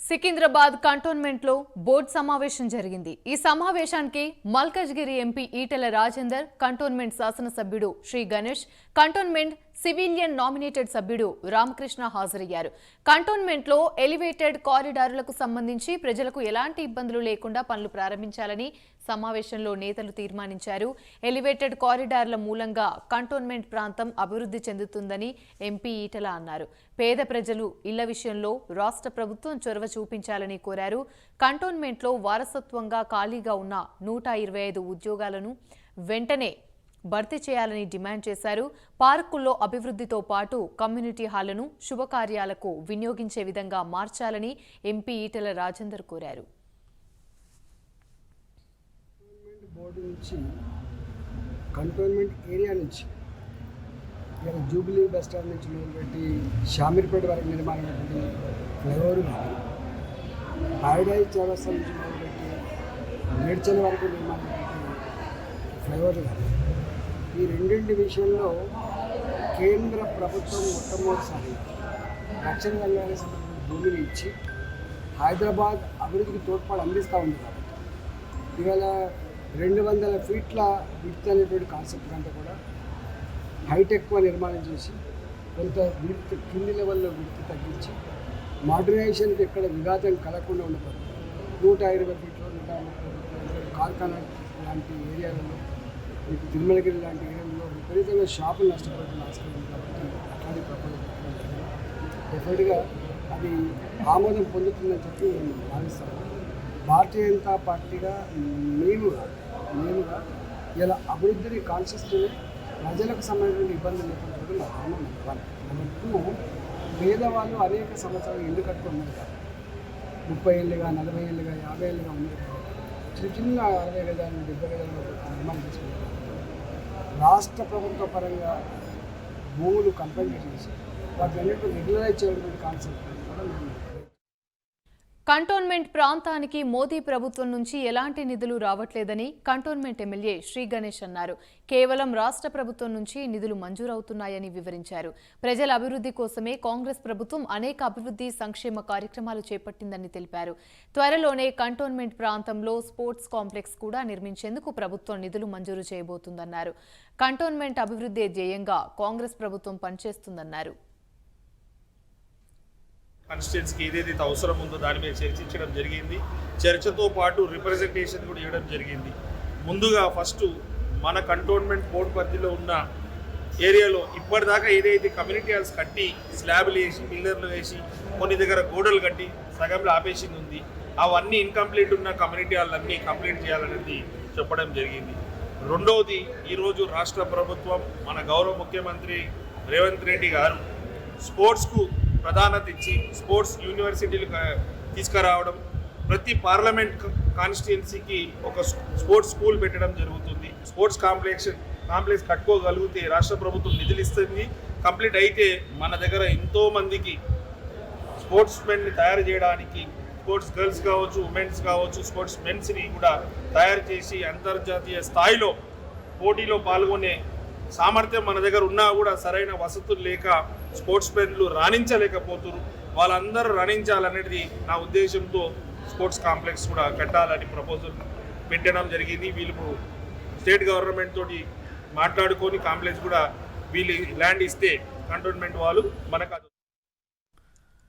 Secunderabad cantonment లో board సమావేశం జరిగింది। ఈ సమావేశానికి మల్కజ్గిరి ఎంపీ ఈటెల రాజేందర్, కంటోన్మెంట్ శాసనసభ్యుడు Shri Ganesh, cantonment civilian nominated సభ్యుడు రామకృష్ణ హాజరయ్యారు। కంటోన్మెంట్ లో ఎలివేటెడ్ కారిడార్లకు సంబంధించి ప్రజలకు ఎలాంటి ఇబ్బందులు లేకుండా పనులు ప్రారంభించాలని సమావేశంలో నేతలు తీర్మానించారు। ఎలివేటెడ్ కారిడార్ల మూలంగా కంటోన్మెంట్ ప్రాంతం అభివృద్ధి చెందుతుందని ఎంపీ ఈటెల అన్నారు। పేద ప్రజలు ఇళ్ల విషయంలో రాష్ట్ర ప్రభుత్వం చొరవ చూపించాలని కోరారు। కంటోన్మెంట్ లో వారసత్వంగా ఖాళీగా ఉన్న 125 ఉద్యోగాలను వెంటనే భర్తీ చేయాలని డిమాండ్ చేశారు। పార్కుల్లో అభివృద్ధితో పాటు కమ్యూనిటీ హాళ్లను శుభకార్యాలకు వినియోగించే విధంగా మార్చాలని ఎంపీ ఈటెల రాజేందర్ కోరారు। కంటోన్మెంట్ ఏరియా నుంచి జూబ్లీ బస్ స్టాండ్ నుంచి మొదలుపెట్టి షామీర్పేట వరకు నిర్మాణమైనటువంటి ఫ్లైఓవర్ కానీ, పారడైజ్ చౌరస్తా నుంచి మొదలుపెట్టి మేడ్చల్ వరకు నిర్మాణమైనటువంటి ఫ్లైఓవర్ కానీ, ఈ రెండింటి విషయంలో కేంద్ర ప్రభుత్వం మొట్టమొదటిసారి రక్షణ రంగానికి సంబంధించిన భూమిని ఇచ్చి హైదరాబాద్ అభివృద్ధికి తోడ్పాటు అందిస్తూ ఉంది। కాబట్టి ఇవాళ 200 ఫీట్ల విడ్త్ అనేటువంటి కాన్సెప్ట్ కంటే కూడా హైట్ ఎక్కువ నిర్మాణం చేసి కొంత విడ్త్ కింది లెవెల్లో విడ్త్ తగ్గించి మోడర్నైజేషన్కి ఎక్కడ విఘాతం కలగకుండా ఉండదు। 120 ఫీట్లు 130 కార్ఖానా లాంటి ఏరియాలలో, మీకు తిరుమలగిరి లాంటి ఏరియాలో విపరీతంగా షాపులు నష్టపోతున్న ఆస్కారం ఉంది। కాబట్టి అట్లాంటి ప్రపోజల్ డెఫినెట్గా అది ఆమోదం పొందుతుందని చెప్పి నేను భావిస్తాను। భారతీయ జనతా పార్టీగా మేముగా ఇలా అభివృద్ధిని కాన్షియస్గానే ప్రజలకు సంబంధించిన ఇబ్బందులు లేకుండా నా ధర్మం నెంబర్ 2, పేదవాళ్ళు అనేక సంవత్సరాలు ఇల్లు కట్టుకుని ఉన్నారు కాబట్టి 30 ఏళ్ళుగా 40 ఏళ్ళుగా 50 ఏళ్ళుగా ఉన్నారు కాబట్టి చిన్న 60 గజాలు 70 గజాలు నిర్మాణం చేసుకుంటారు। రాష్ట్ర ప్రభుత్వ పరంగా భూములు కంపెన్సేట్ చేసి వాటి అన్నింటినీ రెగ్యులరైజ్ చేయడం కాన్సెప్ట్ కూడా మేము కంటోన్మెంట్ ప్రాంతానికి మోదీ ప్రభుత్వం నుంచి ఎలాంటి నిధులు రావట్లేదని కంటోన్మెంట్ ఎమ్మెల్యే శ్రీ గణేష్ అన్నారు। కేవలం రాష్ట్ర ప్రభుత్వం నుంచి నిధులు మంజూరవుతున్నాయని వివరించారు। ప్రజల అభివృద్ధి కోసమే కాంగ్రెస్ ప్రభుత్వం అనేక అభివృద్ధి సంక్షేమ కార్యక్రమాలు చేపట్టిందని తెలిపారు। త్వరలోనే కంటోన్మెంట్ ప్రాంతంలో స్పోర్ట్స్ కాంప్లెక్స్ కూడా నిర్మించేందుకు ప్రభుత్వం నిధులు మంజూరు చేయబోతుందన్నారు। కంటోన్మెంట్ అభివృద్ధి ధ్యేయంగా కాంగ్రెస్ ప్రభుత్వం పనిచేస్తుందన్నారు। కాన్స్టిట్యున్సీకి ఏదైతే అవసరం ఉందో దాని మీద చర్చించడం జరిగింది। చర్చతో పాటు రిప్రజెంటేషన్ కూడా ఇవ్వడం జరిగింది। ముందుగా ఫస్ట్ మన కంటోన్మెంట్ బోర్డు పరిధిలో ఉన్న ఏరియాలో ఇప్పటిదాకా ఏదైతే కమ్యూనిటీ హాల్స్ కట్టి స్లాబ్లు వేసి పిల్లర్లు వేసి కొన్ని దగ్గర గోడలు కట్టి సగంలో ఆపేసింది ఉంది, అవన్నీ ఇన్కంప్లీట్ ఉన్న కమ్యూనిటీ హాల్ అన్నీ కంప్లీట్ చేయాలనేది చెప్పడం జరిగింది। రెండవది, ఈరోజు రాష్ట్ర ప్రభుత్వం మన గౌరవ ముఖ్యమంత్రి రేవంత్ రెడ్డి గారు స్పోర్ట్స్కు ప్రాధాన్యత ఇచ్చి స్పోర్ట్స్ యూనివర్సిటీలు తీసుకురావడం, ప్రతి పార్లమెంట్ కాన్స్టిట్యున్సీకి ఒక స్పోర్ట్స్ స్కూల్ పెట్టడం జరుగుతుంది। స్పోర్ట్స్ కాంప్లెక్స్ కట్టుకోగలిగితే రాష్ట్ర ప్రభుత్వం నిధులు ఇస్తుంది। కంప్లీట్ అయితే మన దగ్గర ఎంతోమందికి స్పోర్ట్స్ మెన్ని తయారు చేయడానికి, స్పోర్ట్స్ గర్ల్స్ కావచ్చు, ఉమెన్స్ కావచ్చు, స్పోర్ట్స్ మెన్స్ని కూడా తయారు చేసి అంతర్జాతీయ స్థాయిలో పోటీలో పాల్గొనే సామర్థ్యం మన దగ్గర ఉన్నా కూడా సరైన వసతులు లేక స్పోర్ట్స్ మెన్లు రాణించలేకపోతున్నారు। వాళ్ళందరూ రాణించాలనేది నా ఉద్దేశంతో స్పోర్ట్స్ కాంప్లెక్స్ కూడా కట్టాలని ప్రపోజల్ పెట్టడం జరిగింది। వీళ్ళు స్టేట్ గవర్నమెంట్ తోటి మాట్లాడుకొని కాంప్లెక్స్ కూడా వీళ్ళు ల్యాండ్ ఇస్తే కంటోన్మెంట్ వాళ్ళు మనకు